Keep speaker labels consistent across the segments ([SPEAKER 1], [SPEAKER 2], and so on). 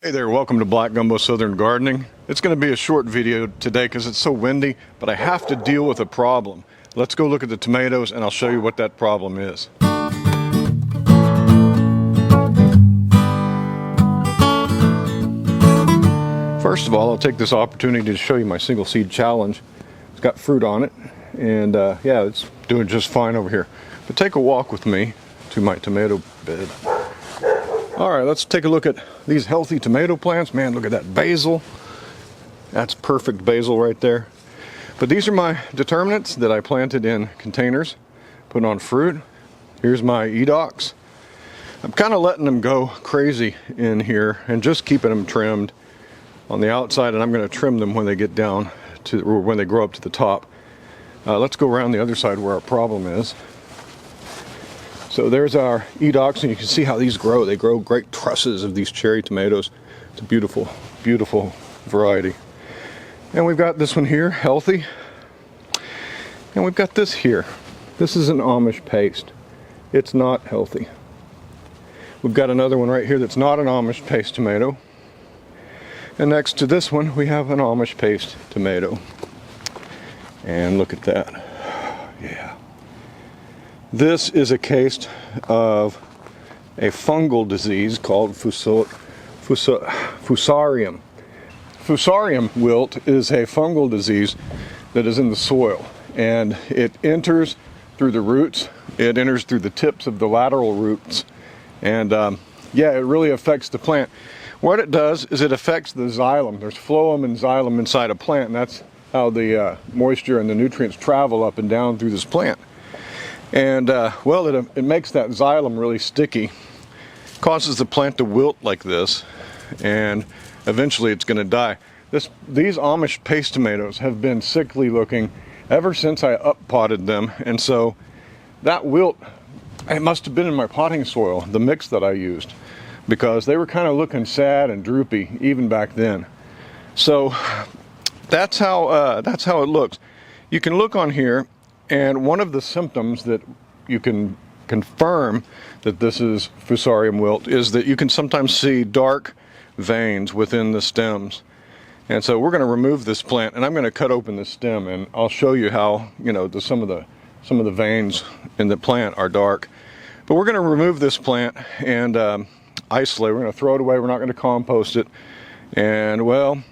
[SPEAKER 1] Hey there, welcome to Black Gumbo Southern Gardening. It's going to be a short video today because it's so windy, but I have to deal with a problem. Let's go look at the tomatoes and I'll show you what that problem is. First of all, I'll take this opportunity to show you my single seed challenge. It's got fruit on it, and yeah, it's doing just fine over here. But take a walk with me to my tomato bed. Alright, let's take a look at these healthy tomato plants. Man, look at that basil. That's perfect basil right there. But these are my determinants that I planted in containers, put on fruit. Here's my edox. I'm kind of letting them go crazy in here and just keeping them trimmed on the outside, and I'm going to trim them when they get down to, or when they grow up to the top. Let's go around the other side where our problem is. So there's our edox, and you can see how these grow. They grow great trusses of these cherry tomatoes. It's a beautiful, beautiful variety. And we've got this one here, healthy. And we've got this here. This is an Amish paste. It's not healthy. We've got another one right here that's not an Amish paste tomato. And next to this one, we have an Amish paste tomato. And look at that. Yeah. This is a case of a fungal disease called fusarium. Fusarium wilt is a fungal disease that is in the soil, and it enters through the roots. It enters through the tips of the lateral roots, and yeah, it really affects the plant. What it does is it affects the xylem. There's phloem and xylem inside a plant, and that's how the moisture and the nutrients travel up and down through this plant. And well, it makes that xylem really sticky, causes the plant to wilt like this, and eventually it's going to die. These Amish paste tomatoes have been sickly looking ever since I up-potted them, and so that wilt, it must have been in my potting soil, the mix that I used, because they were kind of looking sad and droopy even back then. So that's how it looks. You can look on here, and one of the symptoms that you can confirm that this is fusarium wilt is that you can sometimes see dark veins within the stems. And so we're going to remove this plant, and I'm going to cut open the stem, and I'll show you how, you know, some of the veins in the plant are dark. But we're going to remove this plant and isolate. We're going to throw it away. We're not going to compost it. And well,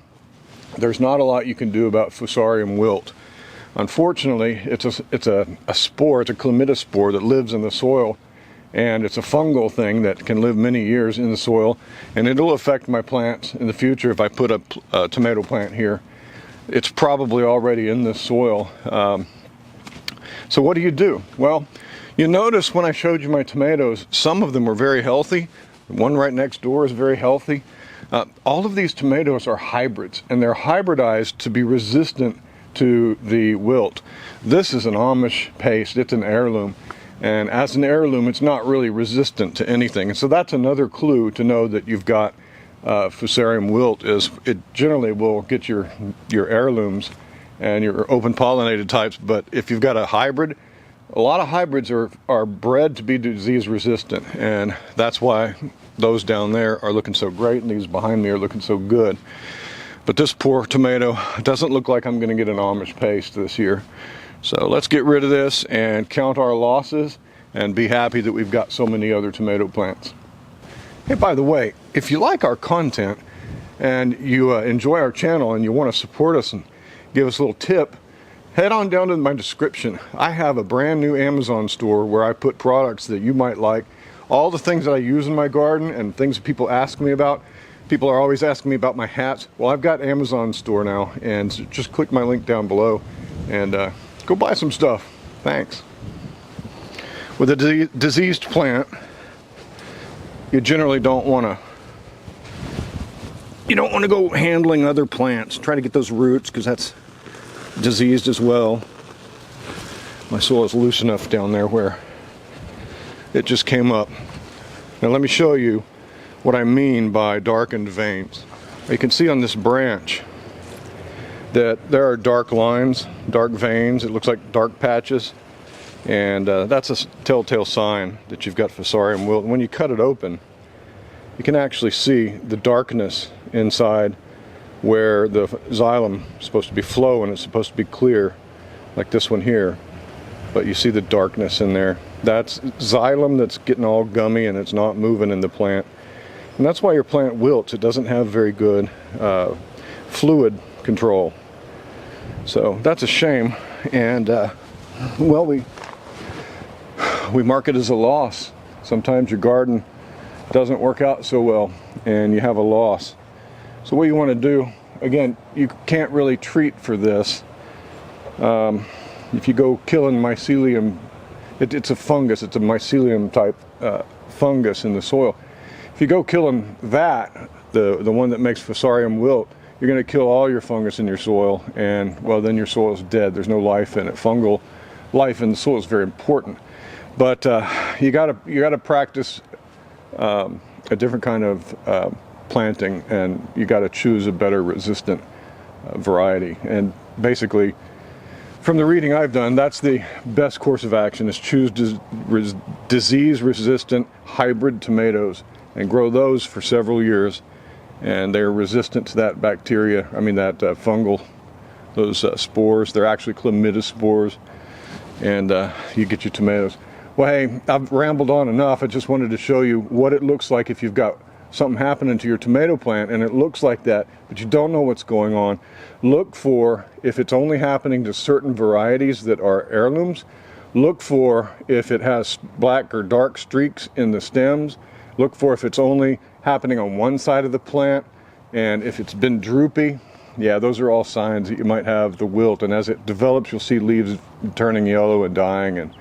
[SPEAKER 1] there's not a lot you can do about fusarium wilt. Unfortunately, it's a spore, it's a chlamydospore that lives in the soil, and it's a fungal thing that can live many years in the soil, and it'll affect my plants in the future. If I put a tomato plant here, it's probably already in the soil. So what do? Well, you notice when I showed you my tomatoes, some of them were very healthy. One right next door is very healthy. All of these tomatoes are hybrids, and they're hybridized to be resistant to the wilt. This is an Amish paste. It's an heirloom, and as an heirloom it's not really resistant to anything. And so that's another clue to know that you've got fusarium wilt. Is it generally will get your heirlooms and your open pollinated types, but if you've got a hybrid, a lot of hybrids are bred to be disease resistant, and that's why those down there are looking so great and these behind me are looking so good. But this poor tomato doesn't look like I'm going to get an Amish paste this year. So let's get rid of this and count our losses and be happy that we've got so many other tomato plants. Hey, by the way, if you like our content and you enjoy our channel and you want to support us and give us a little tip, head on down to my description. I have a brand new Amazon store where I put products that you might like. All the things that I use in my garden and things that people ask me about. People are always asking me about my hats. Well, I've got Amazon store now, and so just click my link down below and go buy some stuff. Thanks. With a diseased plant, you generally don't want to go handling other plants. Try to get those roots, because that's diseased as well. My soil is loose enough down there where it just came up. Now let me show you what I mean by darkened veins. You can see on this branch that there are dark lines, dark veins. It looks like dark patches, and that's a telltale sign that you've got fusarium wilt. When you cut it open, you can actually see the darkness inside where the xylem is supposed to be flow and it's supposed to be clear, like this one here. But you see the darkness in there. That's xylem that's getting all gummy and it's not moving in the plant. And that's why your plant wilts. It doesn't have very good fluid control. So that's a shame. And well, we mark it as a loss. Sometimes your garden doesn't work out so well and you have a loss. So what you want to do, again, you can't really treat for this. If you go killing mycelium, it's a fungus, it's a mycelium type fungus in the soil. If you go killing that, the one that makes Fusarium wilt, you're going to kill all your fungus in your soil, and well, then your soil is dead. There's no life in it. Fungal life in the soil is very important. But you gotta practice a different kind of planting, and you got to choose a better resistant variety. And basically, from the reading I've done, that's the best course of action, is choose disease-resistant hybrid tomatoes and grow those for several years. And they're resistant to that bacteria, that fungal, those spores. They're actually chlamydia spores, and you get your tomatoes. Well, hey, I've rambled on enough. I just wanted to show you what it looks like if you've got something happening to your tomato plant and it looks like that, but you don't know what's going on. Look for if it's only happening to certain varieties that are heirlooms. Look for if it has black or dark streaks in the stems. Look for if it's only happening on one side of the plant, and if it's been droopy. Yeah, those are all signs that you might have the wilt, and as it develops you'll see leaves turning yellow and dying, and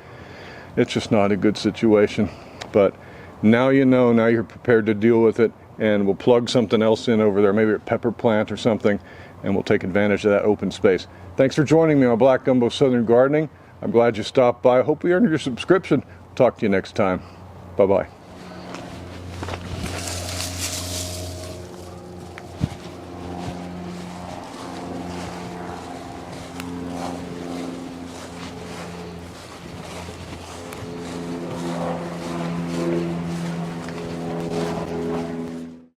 [SPEAKER 1] it's just not a good situation. But now you know, now you're prepared to deal with it, and we'll plug something else in over there, maybe a pepper plant or something, and we'll take advantage of that open space. Thanks for joining me on Black Gumbo Southern Gardening. I'm glad you stopped by. I hope you earned your subscription. Talk to you next time. Bye-bye.